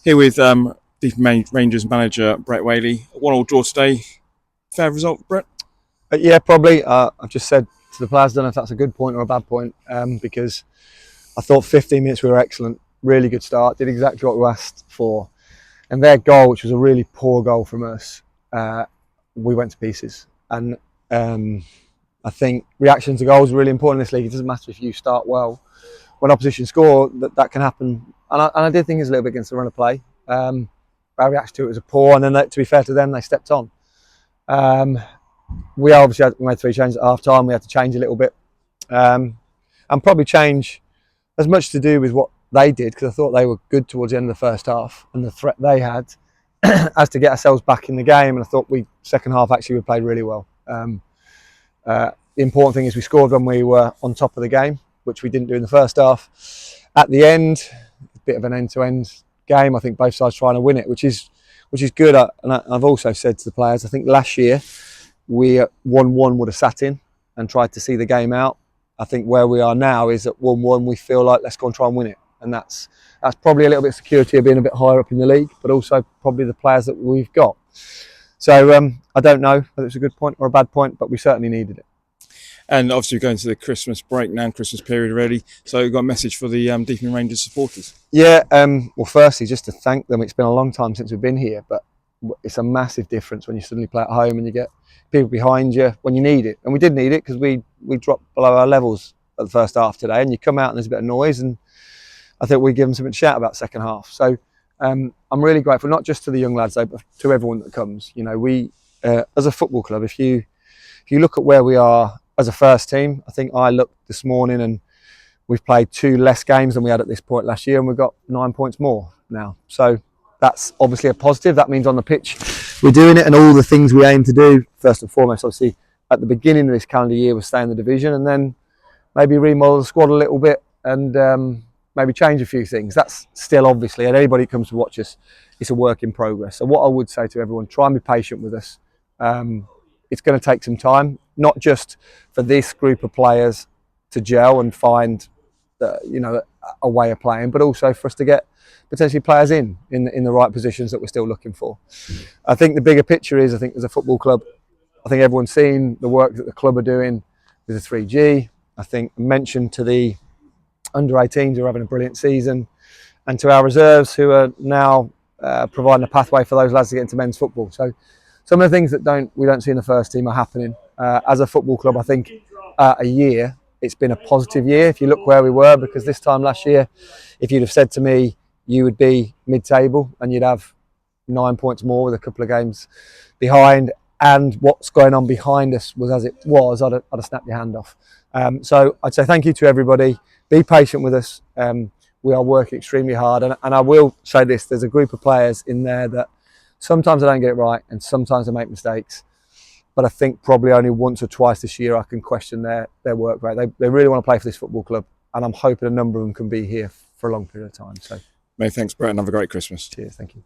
Here with Deep Rangers manager Brett Whaley. 1-1 draw today. Fair result, Brett? Yeah, probably. I've just said to the players, I don't know if that's a good point or a bad point, because I thought 15 minutes we were excellent. Really good start. Did exactly what we asked for. And their goal, which was a really poor goal from us, we went to pieces. And I think reaction to goals is really important in this league. It doesn't matter if you start well. When opposition score, that can happen. And I did think it was a little bit against the run of play. Our reaction to it was poor, and then to be fair to them, they stepped on. We obviously made 3 changes at half time. We had to change a little bit, and probably change as much to do with what they did, because I thought they were good towards the end of the first half and the threat they had, as to get ourselves back in the game. And I thought second half actually we played really well. The important thing is we scored when we were on top of the game, which we didn't do in the first half. At the end, a bit of an end-to-end game. I think both sides trying to win it, which is good. And I've also said to the players, I think last year we 1-1 would have sat in and tried to see the game out. I think where we are now is at 1-1 we feel like let's go and try and win it, and that's probably a little bit of security of being a bit higher up in the league, but also probably the players that we've got. So I don't know whether it's a good point or a bad point, but we certainly needed it. And obviously we're going to the Christmas break now, Christmas period already. So we've got a message for the Deeping Rangers supporters. Yeah, well, firstly, just to thank them. It's been a long time since we've been here, but it's a massive difference when you suddenly play at home and you get people behind you when you need it. And we did need it because we dropped below our levels at the first half today, and you come out and there's a bit of noise, and I think we give them something to shout about second half. So I'm really grateful, not just to the young lads though, but to everyone that comes. You know, we as a football club, if you look at where we are as a first team, I think I looked this morning and we've played 2 less games than we had at this point last year, and we've got 9 points more now. So that's obviously a positive. That means on the pitch we're doing it, and all the things we aim to do, first and foremost, obviously at the beginning of this calendar year, was stay in the division, and then maybe remodel the squad a little bit, and maybe change a few things. That's still obviously, and anybody who comes to watch us, it's a work in progress. So what I would say to everyone, try and be patient with us. It's going to take some time, not just for this group of players to gel and find a way of playing, but also for us to get potentially players in the right positions that we're still looking for. I think the bigger picture is, I think as a football club, I think everyone's seen the work that the club are doing with the 3G. I think I mentioned to the under-18s who are having a brilliant season, and to our reserves who are now providing a pathway for those lads to get into men's football. So some of the things that we don't see in the first team are happening. As a football club, I think a year, it's been a positive year if you look where we were, because this time last year, if you'd have said to me you would be mid-table and you'd have 9 points more with a couple of games behind, and what's going on behind us was as it was, I'd have snapped your hand off. So I'd say thank you to everybody. Be patient with us. We are working extremely hard, and I will say this, there's a group of players in there that sometimes I don't get it right and sometimes I make mistakes, but I think probably only once or twice this year I can question their work rate. They really want to play for this football club, and I'm hoping a number of them can be here for a long period of time. So, many thanks, Brett, and have a great Christmas. Cheers, thank you.